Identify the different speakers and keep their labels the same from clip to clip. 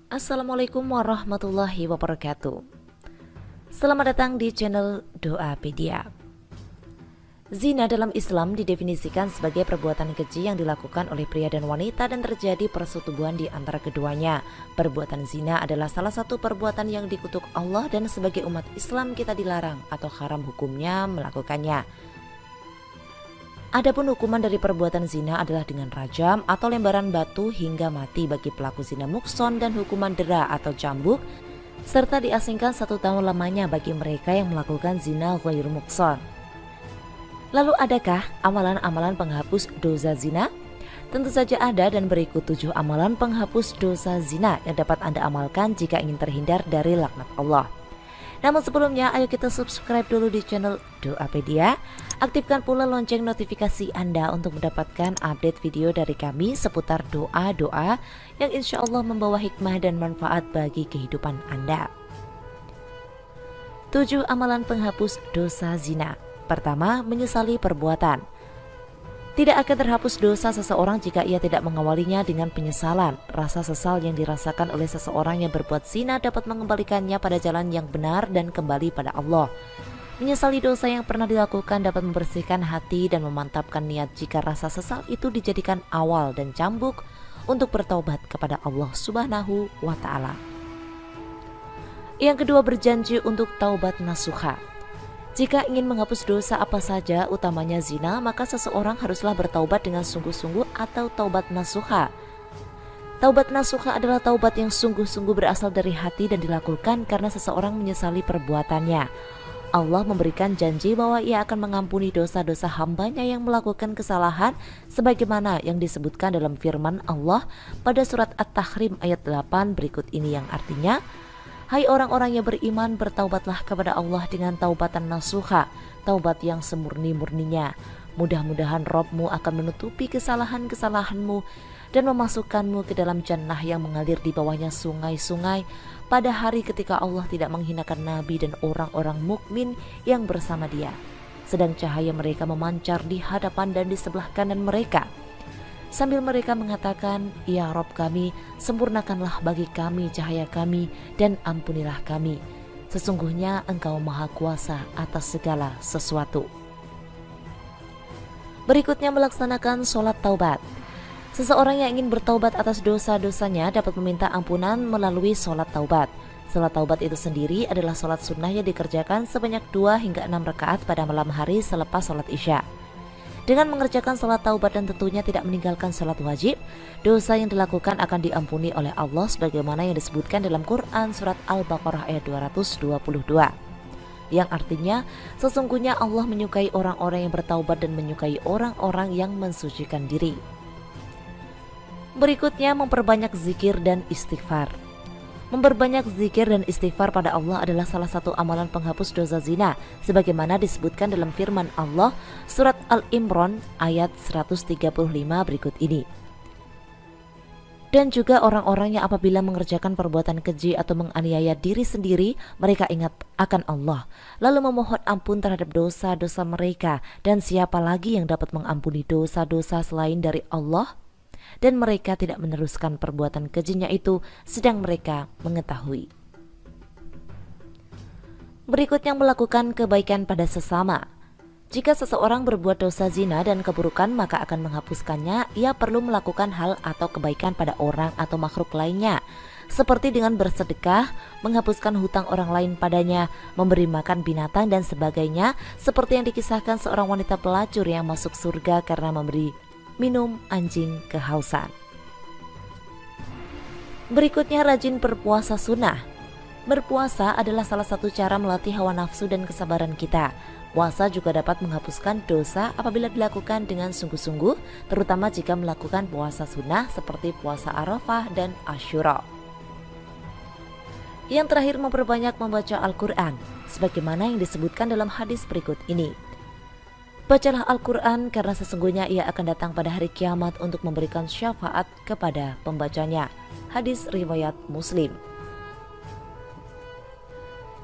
Speaker 1: Assalamualaikum warahmatullahi wabarakatuh. Selamat datang di channel Doapedia. Zina dalam Islam didefinisikan sebagai perbuatan keji yang dilakukan oleh pria dan wanita dan terjadi persetubuhan di antara keduanya. Perbuatan zina adalah salah satu perbuatan yang dikutuk Allah dan sebagai umat Islam kita dilarang atau haram hukumnya melakukannya. Adapun hukuman dari perbuatan zina adalah dengan rajam atau lembaran batu hingga mati bagi pelaku zina mukson dan hukuman dera atau cambuk, serta diasingkan 1 tahun lamanya bagi mereka yang melakukan zina ghair mukson. Lalu adakah amalan-amalan penghapus dosa zina? Tentu saja ada, dan berikut 7 amalan penghapus dosa zina yang dapat Anda amalkan jika ingin terhindar dari laknat Allah. Namun sebelumnya, ayo kita subscribe dulu di channel Doapedia. Aktifkan pula lonceng notifikasi Anda untuk mendapatkan update video dari kami seputar doa-doa yang insya Allah membawa hikmah dan manfaat bagi kehidupan Anda. 7 amalan penghapus dosa zina. Pertama, menyesali perbuatan. Tidak akan terhapus dosa seseorang jika ia tidak mengawalinya dengan penyesalan. Rasa sesal yang dirasakan oleh seseorang yang berbuat zina dapat mengembalikannya pada jalan yang benar dan kembali pada Allah. Menyesali dosa yang pernah dilakukan dapat membersihkan hati dan memantapkan niat jika rasa sesal itu dijadikan awal dan cambuk untuk bertaubat kepada Allah Subhanahu wa Ta'ala. Yang kedua, berjanji untuk taubat nasuha. Jika ingin menghapus dosa apa saja, utamanya zina, maka seseorang haruslah bertaubat dengan sungguh-sungguh atau taubat nasuha. Taubat nasuha adalah taubat yang sungguh-sungguh berasal dari hati dan dilakukan karena seseorang menyesali perbuatannya. Allah memberikan janji bahwa Ia akan mengampuni dosa-dosa hambanya yang melakukan kesalahan sebagaimana yang disebutkan dalam firman Allah pada surat At-Tahrim ayat 8 berikut ini, yang artinya, hai orang-orang yang beriman, bertaubatlah kepada Allah dengan taubatan nasuha, taubat yang semurni-murninya. Mudah-mudahan Rabb-Mu akan menutupi kesalahan-kesalahanmu dan memasukkanmu ke dalam jannah yang mengalir di bawahnya sungai-sungai pada hari ketika Allah tidak menghinakan Nabi dan orang-orang mukmin yang bersama Dia, sedang cahaya mereka memancar di hadapan dan di sebelah kanan mereka, sambil mereka mengatakan, ya Rabb kami, sempurnakanlah bagi kami cahaya kami dan ampunilah kami. Sesungguhnya Engkau Maha Kuasa atas segala sesuatu. Berikutnya, melaksanakan sholat taubat. Seseorang yang ingin bertaubat atas dosa-dosanya dapat meminta ampunan melalui sholat taubat. Sholat taubat itu sendiri adalah sholat sunnah yang dikerjakan sebanyak 2 hingga 6 rakaat pada malam hari selepas sholat isya. Dengan mengerjakan sholat taubat dan tentunya tidak meninggalkan sholat wajib, dosa yang dilakukan akan diampuni oleh Allah sebagaimana yang disebutkan dalam Quran surat Al-Baqarah ayat 222, yang artinya sesungguhnya Allah menyukai orang-orang yang bertaubat dan menyukai orang-orang yang mensucikan diri. Berikutnya, memperbanyak zikir dan istighfar. Memperbanyak zikir dan istighfar pada Allah adalah salah satu amalan penghapus dosa zina sebagaimana disebutkan dalam firman Allah surat Al-Imran ayat 135 berikut ini. Dan juga orang-orang yang apabila mengerjakan perbuatan keji atau menganiaya diri sendiri, mereka ingat akan Allah, lalu memohon ampun terhadap dosa-dosa mereka, dan siapa lagi yang dapat mengampuni dosa-dosa selain dari Allah? Dan mereka tidak meneruskan perbuatan kejinya itu sedang mereka mengetahui. Berikutnya, melakukan kebaikan pada sesama. Jika seseorang berbuat dosa zina dan keburukan maka akan menghapuskannya, ia perlu melakukan hal atau kebaikan pada orang atau makhluk lainnya, seperti dengan bersedekah, menghapuskan hutang orang lain padanya, memberi makan binatang dan sebagainya, seperti yang dikisahkan seorang wanita pelacur yang masuk surga karena memberi minum anjing kehausan. Berikutnya, rajin berpuasa sunnah. Berpuasa adalah salah satu cara melatih hawa nafsu dan kesabaran kita. Puasa juga dapat menghapuskan dosa apabila dilakukan dengan sungguh-sungguh, terutama jika melakukan puasa sunnah seperti puasa Arafah dan Asyura. Yang terakhir, memperbanyak membaca Al-Quran, sebagaimana yang disebutkan dalam hadis berikut ini. Bacalah Al-Quran karena sesungguhnya ia akan datang pada hari kiamat untuk memberikan syafaat kepada pembacanya. Hadis riwayat Muslim.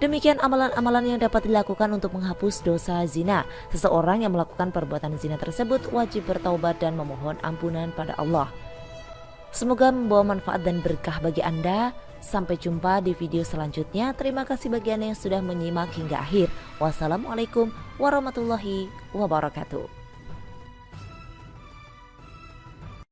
Speaker 1: Demikian amalan-amalan yang dapat dilakukan untuk menghapus dosa zina. Seseorang yang melakukan perbuatan zina tersebut wajib bertaubat dan memohon ampunan pada Allah. Semoga membawa manfaat dan berkah bagi Anda. Sampai jumpa di video selanjutnya. Terima kasih bagi Anda yang sudah menyimak hingga akhir. Wassalamualaikum warahmatullahi wabarakatuh.